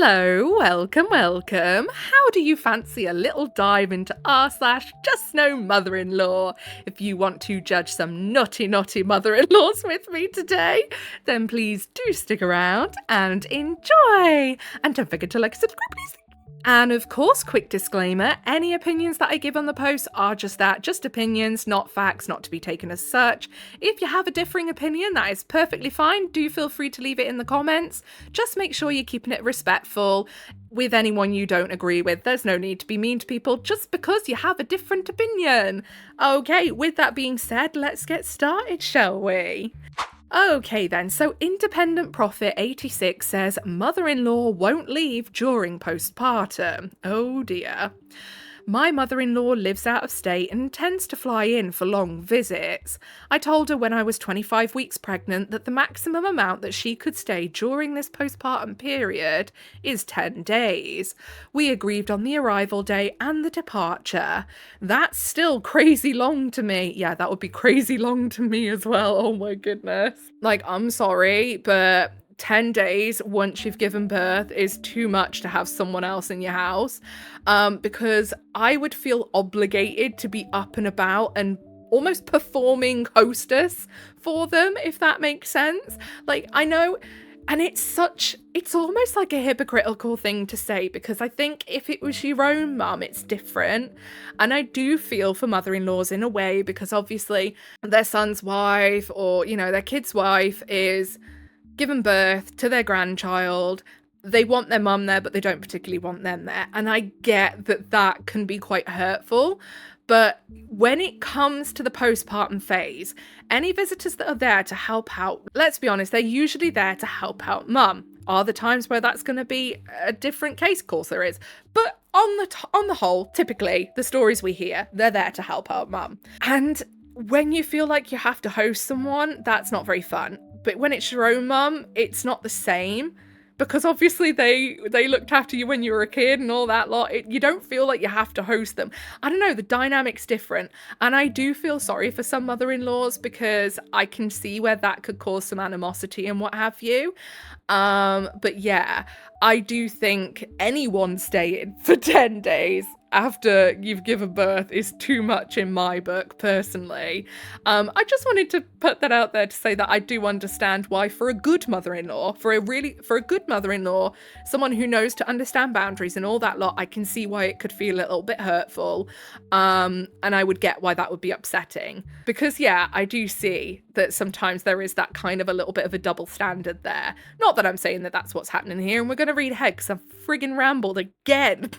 Hello, welcome. How do you fancy a little dive into r/JustNoMother-in-law? If you want to judge some naughty mother-in-laws with me today, then please do stick around and enjoy. And don't forget to like and subscribe, please. And of course, quick disclaimer, any opinions that I give on the post are just that, just opinions, not facts, not to be taken as such. If you have a differing opinion, that is perfectly fine. Do feel free to leave it in the comments. Just make sure you're keeping it respectful with anyone you don't agree with. There's no need to be mean to people just because you have a different opinion. Okay, with that being said, let's get started, shall we? Okay then, so Independent Prophet 86 says mother-in-law won't leave during postpartum. Oh dear. My mother-in-law lives out of state and tends to fly in for long visits. I told her when I was 25 weeks pregnant that the maximum amount that she could stay during this postpartum period is 10 days. We agreed on the arrival day and the departure. That's still crazy long to me. Yeah, that would be crazy long to me as well. Oh my goodness. Like, I'm sorry, but 10 days once you've given birth is too much to have someone else in your house, because I would feel obligated to be up and about and almost performing hostess for them, if that makes sense. Like, I know, and it's almost like a hypocritical thing to say, because I think if it was your own mum, it's different. And I do feel for mother-in-laws in a way, because obviously their son's wife or, you know, their kid's wife is given birth to their grandchild. They want their mum there, but they don't particularly want them there. And I get that that can be quite hurtful. But when it comes to the postpartum phase, any visitors that are there to help out, let's be honest, they're usually there to help out mum. Are there times where that's going to be a different case? Of course there is. But on the whole, typically, the stories we hear, they're there to help out mum. And when you feel like you have to host someone, that's not very fun. But when it's your own mum, it's not the same, because obviously they looked after you when you were a kid and all that lot. You don't feel like you have to host them. I don't know, the dynamic's different. And I do feel sorry for some mother-in-laws, because I can see where that could cause some animosity and what have you. But yeah, I do think anyone staying for 10 days after you've given birth is too much in my book, personally. I just wanted to put that out there to say that I do understand why, for a good mother-in-law, for a good mother-in-law, someone who knows to understand boundaries and all that lot, I can see why it could feel a little bit hurtful. And I would get why that would be upsetting. Because yeah, I do see that sometimes there is that kind of a little bit of a double standard there. Not that I'm saying that that's what's happening here, and we're going to read ahead because I've friggin' rambled again.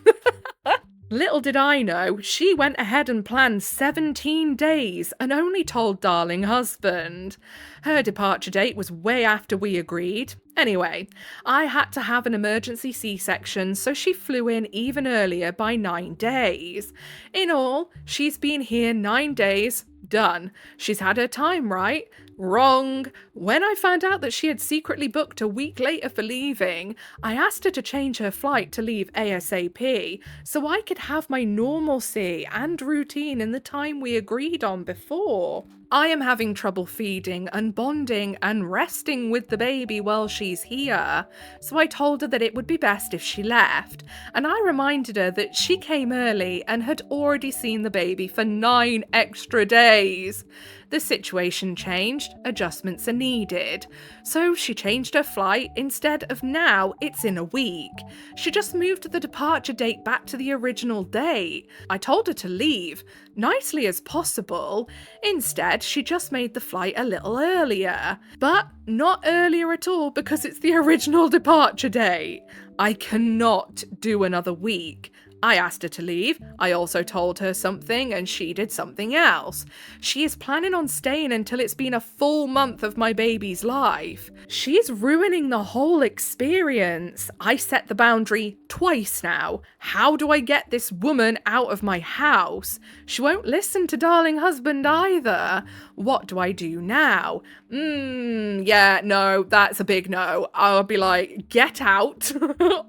Little did I know, she went ahead and planned 17 days and only told darling husband. Her departure date was way after we agreed. Anyway, I had to have an emergency C-section, so she flew in even earlier by 9 days. In all, she's been here 9 days. Done. She's had her time, right? Wrong. When I found out that she had secretly booked a week later for leaving, I asked her to change her flight to leave ASAP so I could have my normalcy and routine in the time we agreed on before. I am having trouble feeding and bonding and resting with the baby while she's here, so I told her that it would be best if she left, and I reminded her that she came early and had already seen the baby for 9 extra days. The situation changed, adjustments are needed, so she changed her flight. Instead of now, it's in a week. She just moved the departure date back to the original date. I told her to leave, nicely as possible. Instead, she just made the flight a little earlier. But not earlier at all, because it's the original departure date. I cannot do another week. I asked her to leave, I also told her something, and she did something else. She is planning on staying until it's been a full month of my baby's life. She's ruining the whole experience. I set the boundary twice now. How do I get this woman out of my house? She won't listen to darling husband either. What do I do now? Yeah, no, that's a big no. I'll be like, get out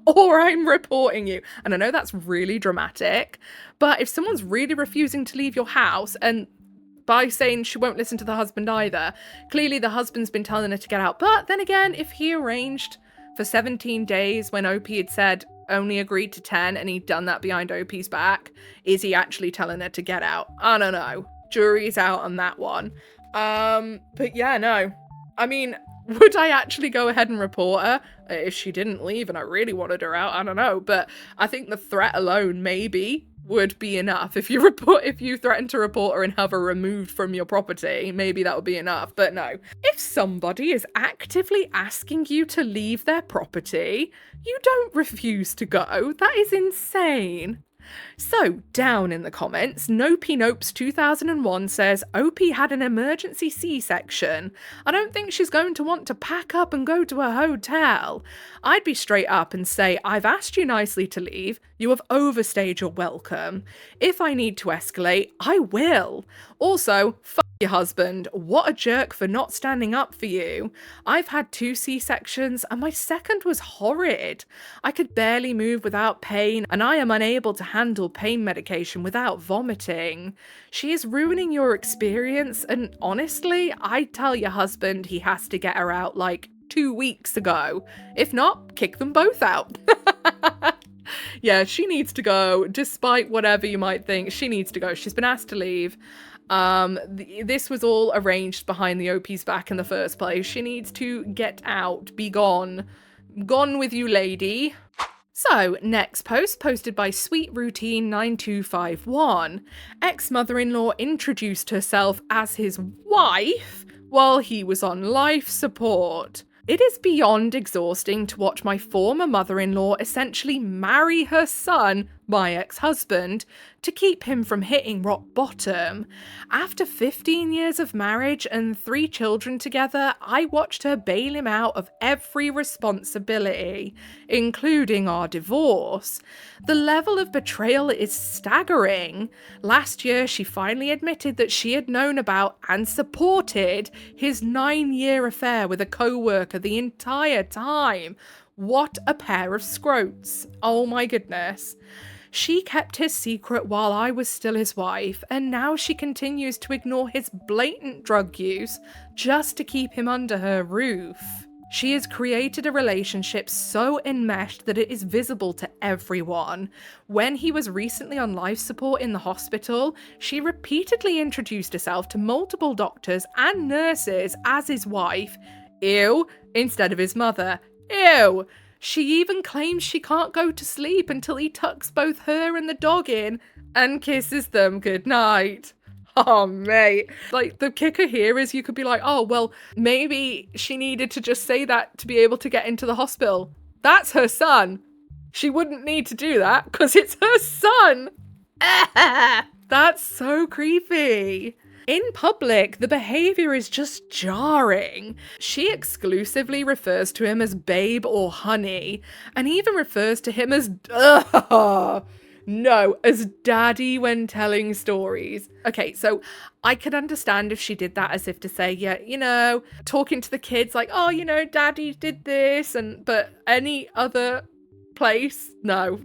or I'm reporting you. And I know that's really dramatic, but if someone's really refusing to leave your house, and by saying she won't listen to the husband either, clearly the husband's been telling her to get out. But then again, if he arranged for 17 days when OP had said only agreed to 10 and he'd done that behind OP's back? Is he actually telling her to get out? I don't know. Jury's out on that one. But yeah, no. I mean, would I actually go ahead and report her if she didn't leave and I really wanted her out? I don't know. But I think the threat alone maybe would be enough. If you threaten to report her and have her removed from your property, maybe that would be enough. But no. If somebody is actively asking you to leave their property, you don't refuse to go. That is insane. So, down in the comments, Nopes 2001 says, OP had an emergency C-section. I don't think she's going to want to pack up and go to a hotel. I'd be straight up and say, I've asked you nicely to leave. You have overstayed your welcome. If I need to escalate, I will. Also, fuck your husband. What a jerk for not standing up for you. I've had 2 C-sections and my second was horrid. I could barely move without pain and I am unable to handle pain medication without vomiting. She is ruining your experience and honestly, I'd tell your husband he has to get her out like 2 weeks ago. If not, kick them both out. Yeah, she needs to go. Despite whatever you might think, she needs to go. She's been asked to leave. This was all arranged behind the OP's back in the first place. She needs to get out. Be gone. Gone with you, lady. So, next post, posted by Sweet Routine 9251. Ex-mother-in-law introduced herself as his wife while he was on life support. It is beyond exhausting to watch my former mother-in-law essentially marry her son, my ex-husband, to keep him from hitting rock bottom. After 15 years of marriage and 3 children together, I watched her bail him out of every responsibility, including our divorce. The level of betrayal is staggering. Last year, she finally admitted that she had known about and supported his 9-year affair with a co-worker the entire time. What a pair of scrotes. Oh my goodness. She kept his secret while I was still his wife, and now she continues to ignore his blatant drug use just to keep him under her roof. She has created a relationship so enmeshed that it is visible to everyone. When he was recently on life support in the hospital, she repeatedly introduced herself to multiple doctors and nurses as his wife, ew, instead of his mother, ew. She even claims she can't go to sleep until he tucks both her and the dog in and kisses them goodnight. Oh, mate. Like, the kicker here is you could be like, oh, well, maybe she needed to just say that to be able to get into the hospital. That's her son. She wouldn't need to do that because it's her son. That's so creepy. In public, the behavior is just jarring. She exclusively refers to him as babe or honey, and even refers to him as as daddy when telling stories. Okay, so I could understand if she did that as if to say, yeah, you know, talking to the kids like, oh, you know, daddy did this, but any other place, no.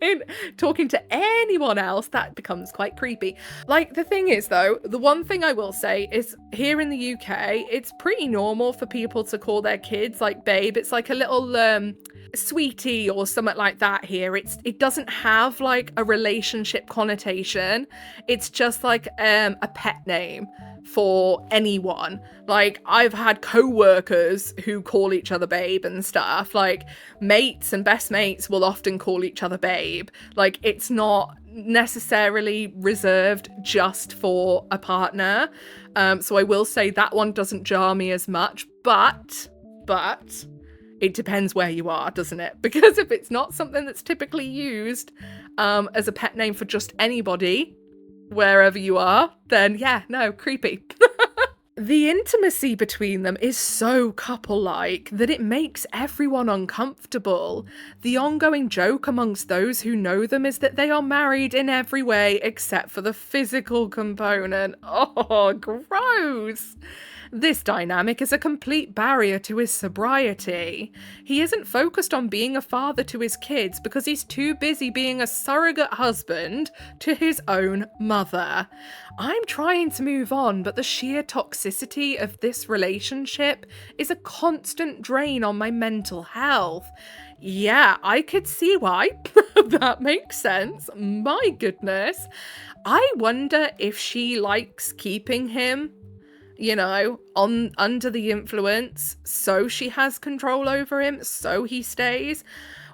In talking to anyone else, that becomes quite creepy. Like, the thing is, though, the one thing I will say is here in the UK, it's pretty normal for people to call their kids like babe. It's like a little sweetie or something like that here. It doesn't have like a relationship connotation. It's just like a pet name for anyone. Like, I've had co-workers who call each other babe and stuff. Like, mates and best mates will often call each other babe. Like, it's not necessarily reserved just for a partner. So I will say that one doesn't jar me as much, but it depends where you are, doesn't it? Because if it's not something that's typically used as a pet name for just anybody, wherever you are, then yeah, no, creepy. The intimacy between them is so couple-like that it makes everyone uncomfortable. The ongoing joke amongst those who know them is that they are married in every way except for the physical component. Oh, gross. This dynamic is a complete barrier to his sobriety. He isn't focused on being a father to his kids because he's too busy being a surrogate husband to his own mother. I'm trying to move on, but the sheer toxicity of this relationship is a constant drain on my mental health. Yeah, I could see why. That makes sense. My goodness. I wonder if she likes keeping him, on under the influence, so she has control over him, so he stays.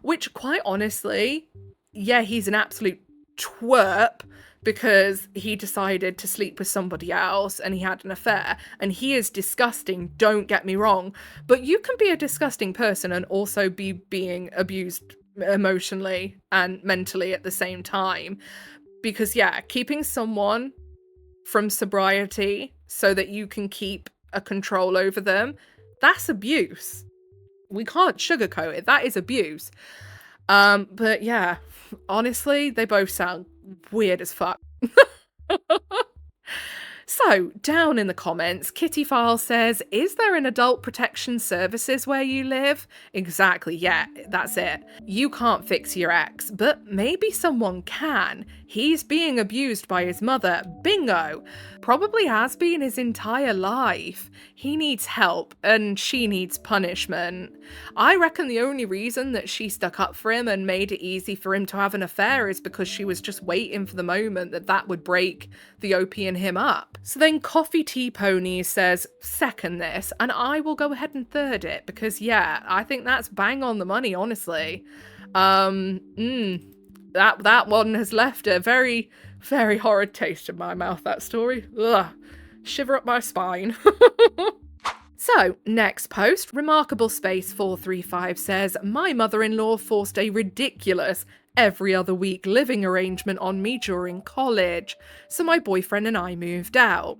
Which, quite honestly, yeah, he's an absolute twerp because he decided to sleep with somebody else and he had an affair, and he is disgusting, don't get me wrong, but you can be a disgusting person and also be being abused emotionally and mentally at the same time. Because yeah, keeping someone from sobriety so that you can keep a control over them, that's abuse. We can't sugarcoat it. That is abuse. But yeah, honestly, they both sound weird as fuck. So, down in the comments, Kitty File says, is there an adult protection services where you live? Exactly, yeah, that's it. You can't fix your ex, but maybe someone can. He's being abused by his mother. Bingo! Probably has been his entire life. He needs help, and she needs punishment. I reckon the only reason that she stuck up for him and made it easy for him to have an affair is because she was just waiting for the moment that would break the OP and him up. So then Coffee Tea Pony says, second this, and I will go ahead and third it, because yeah, I think that's bang on the money, honestly. That one has left a very, very horrid taste in my mouth, that story. Ugh. Shiver up my spine. So, next post, Remarkable Space 435 says, my mother-in-law forced a ridiculous every other week living arrangement on me during college, so my boyfriend and I moved out.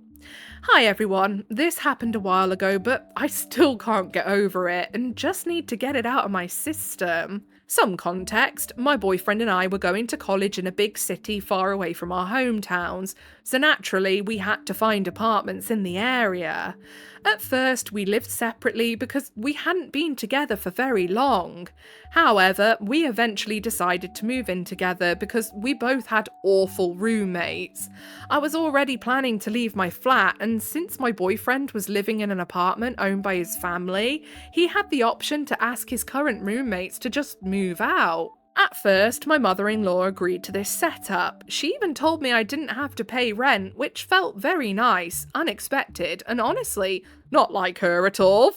Hi everyone, this happened a while ago, but I still can't get over it and just need to get it out of my system. Some context, my boyfriend and I were going to college in a big city far away from our hometowns, so naturally we had to find apartments in the area. At first we lived separately because we hadn't been together for very long. However, we eventually decided to move in together because we both had awful roommates. I was already planning to leave my flat, and since my boyfriend was living in an apartment owned by his family, he had the option to ask his current roommates to just move out. At first, my mother-in-law agreed to this setup. She even told me I didn't have to pay rent, which felt very nice, unexpected, and honestly, not like her at all.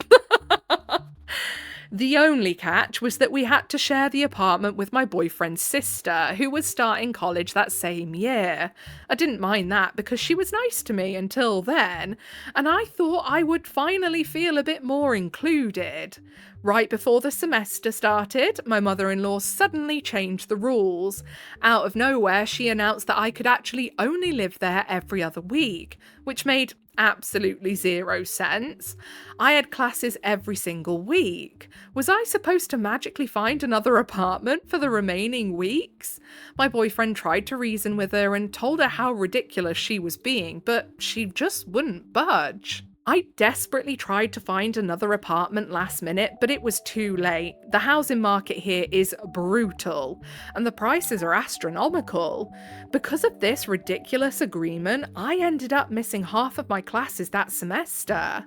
The only catch was that we had to share the apartment with my boyfriend's sister, who was starting college that same year. I didn't mind that because she was nice to me until then, and I thought I would finally feel a bit more included. Right before the semester started, my mother-in-law suddenly changed the rules. Out of nowhere, she announced that I could actually only live there every other week, which made absolutely zero sense. I had classes every single week. Was I supposed to magically find another apartment for the remaining weeks? My boyfriend tried to reason with her and told her how ridiculous she was being, but she just wouldn't budge. I desperately tried to find another apartment last minute, but it was too late. The housing market here is brutal, and the prices are astronomical. Because of this ridiculous agreement, I ended up missing half of my classes that semester.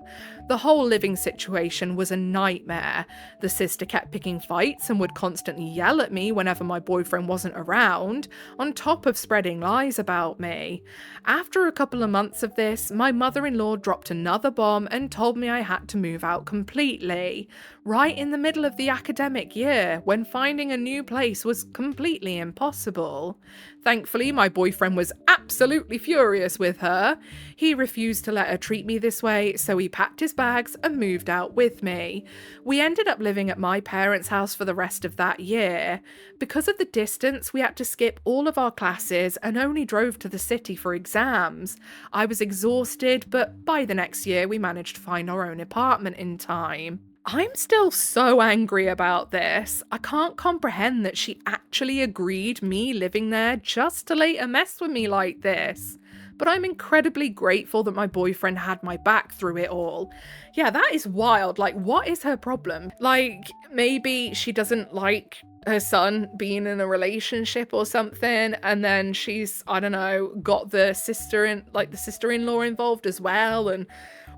The whole living situation was a nightmare. The sister kept picking fights and would constantly yell at me whenever my boyfriend wasn't around, on top of spreading lies about me. After a couple of months of this, my mother-in-law dropped another bomb and told me I had to move out completely, right in the middle of the academic year, when finding a new place was completely impossible. Thankfully, my boyfriend was absolutely furious with her. He refused to let her treat me this way, so he packed his bags and moved out with me. We ended up living at my parents' house for the rest of that year. Because of the distance, we had to skip all of our classes and only drove to the city for exams. I was exhausted, but by the next year we managed to find our own apartment in time. I'm still so angry about this. I can't comprehend that she actually agreed me living there just to later mess with me like this. but I'm incredibly grateful that my boyfriend had my back through it all. Yeah, that is wild. Like, what is her problem? Like, maybe she doesn't like her son being in a relationship or something, and then she's, I don't know, got the sister-in-law involved as well, and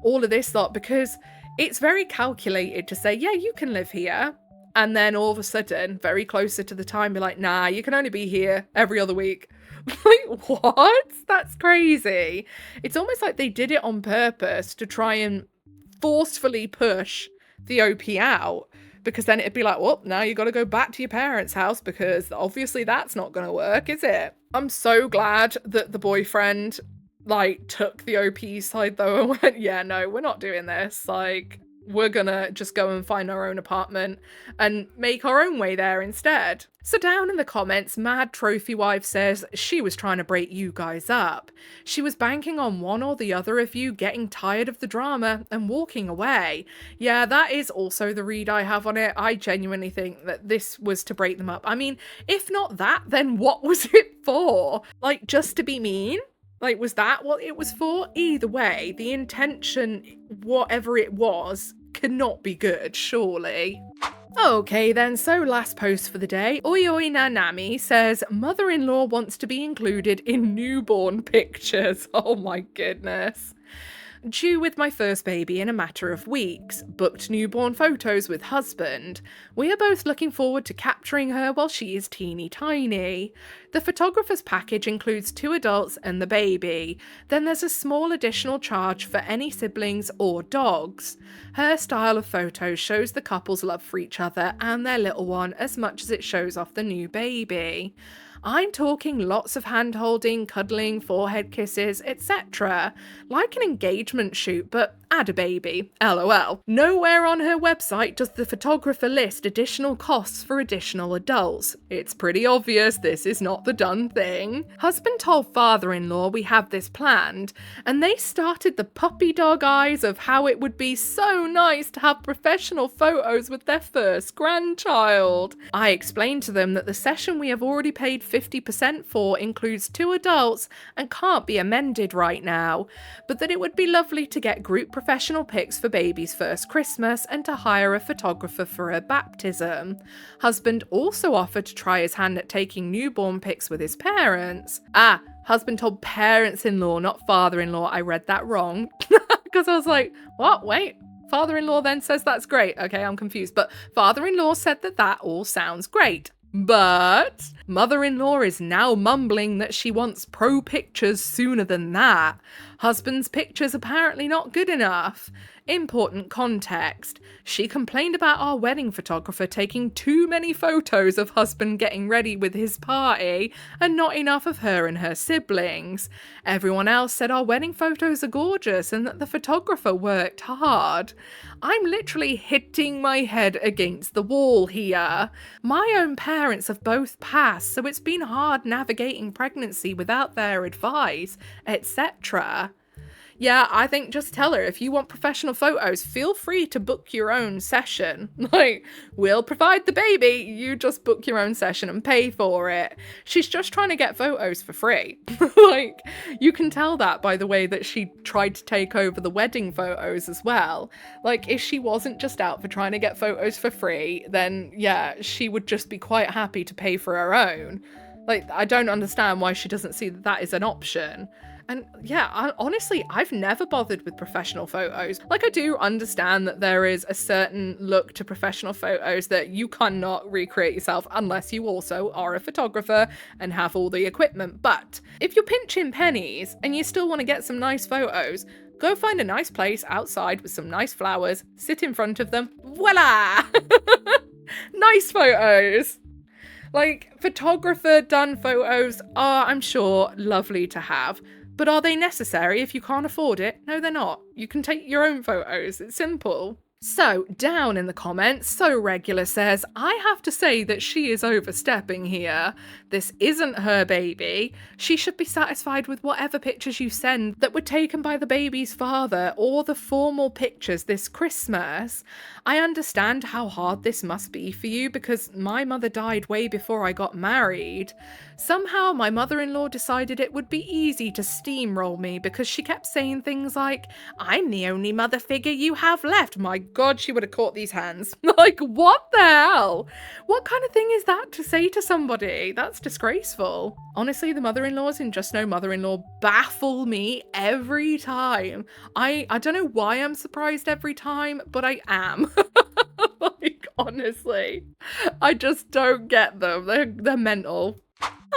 all of this lot, because it's very calculated to say, yeah, you can live here, and then all of a sudden, very closer to the time, be like, nah, you can only be here every other week. Like, what? That's crazy. It's almost like they did it on purpose to try and forcefully push the OP out, because then it'd be like, well, now you got to go back to your parents' house, because obviously that's not going to work, is it? I'm so glad that the boyfriend, like, took the OP side, though, and went, yeah, no, we're not doing this. Like, we're gonna just go and find our own apartment and make our own way there instead. So down in the comments, Mad Trophy Wife says she was trying to break you guys up. She was banking on one or the other of you getting tired of the drama and walking away. Yeah, that is also the read I have on it. I genuinely think that this was to break them up. I mean, if not that, then what was it for? Like, just to be mean? Like, was that what it was for? Either way, the intention, whatever it was, cannot be good, surely. Okay then, so last post for the day. Oi Oi Nanami says, mother-in-law wants to be included in newborn pictures. Oh my goodness. Due with my first baby in a matter of weeks. Booked newborn photos with husband. We are both looking forward to capturing her while she is teeny tiny. The photographer's package includes 2 adults and the baby. Then there's a small additional charge for any siblings or dogs. Her style of photos shows the couple's love for each other and their little one as much as it shows off the new baby. I'm talking lots of hand-holding, cuddling, forehead kisses, etc. Like an engagement shoot, but add a baby. LOL. Nowhere on her website does the photographer list additional costs for additional adults. It's pretty obvious this is not the done thing. Husband told father-in-law we have this planned, and they started the puppy dog eyes of how it would be so nice to have professional photos with their first grandchild. I explained to them that the session we have already paid 50% for includes 2 adults and can't be amended right now, but that it would be lovely to get group professional pics for baby's first Christmas and to hire a photographer for her baptism. Husband also offered to try his hand at taking newborn pics with his parents. Husband told parents-in-law, not father-in-law. I read that wrong because I was like, what? Wait. Father-in-law then says that's great. Okay, I'm confused. But father-in-law said that all sounds great. But mother-in-law is now mumbling that she wants pro pictures sooner than that. Husband's pictures apparently not good enough. Important context. She complained about our wedding photographer taking too many photos of husband getting ready with his party and not enough of her and her siblings. Everyone else said our wedding photos are gorgeous and that the photographer worked hard. I'm literally hitting my head against the wall here. My own parents have both passed, so it's been hard navigating pregnancy without their advice, etc. Yeah, I think just tell her, if you want professional photos, feel free to book your own session. Like, we'll provide the baby, you just book your own session and pay for it. She's just trying to get photos for free. Like, you can tell that by the way that she tried to take over the wedding photos as well. Like, if she wasn't just out for trying to get photos for free, then yeah, she would just be quite happy to pay for her own. Like, I don't understand why she doesn't see that that is an option. And yeah, honestly, I've never bothered with professional photos. Like, I do understand that there is a certain look to professional photos that you cannot recreate yourself unless you also are a photographer and have all the equipment. But if you're pinching pennies and you still want to get some nice photos, go find a nice place outside with some nice flowers, sit in front of them, voila! Nice photos! Like, photographer done photos are, I'm sure, lovely to have. But are they necessary if you can't afford it? No, they're not. You can take your own photos. It's simple. So, down in the comments, So Regular says, I have to say that she is overstepping here. This isn't her baby. She should be satisfied with whatever pictures you send that were taken by the baby's father or the formal pictures this Christmas. I understand how hard this must be for you because my mother died way before I got married. Somehow my mother-in-law decided it would be easy to steamroll me because she kept saying things like, I'm the only mother figure you have left. My God, she would have caught these hands. Like, what the hell? What kind of thing is that to say to somebody? That's disgraceful. Honestly, the mother-in-laws in Just No Mother-in-Law baffle me every time. I don't know why I'm surprised every time, but I am. Like, honestly, I just don't get them. They're mental.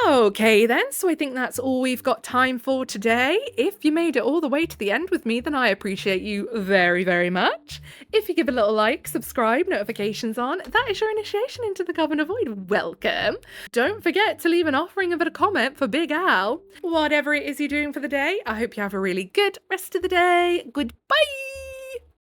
Okay then, so I think that's all we've got time for today. If you made it all the way to the end with me, then I appreciate you very, very much. If you give a little like, subscribe, notifications on, that is your initiation into the Coven of Void. Welcome. Don't forget to leave an offering of a comment for Big Al. Whatever it is you're doing for the day, I hope you have a really good rest of the day. Goodbye.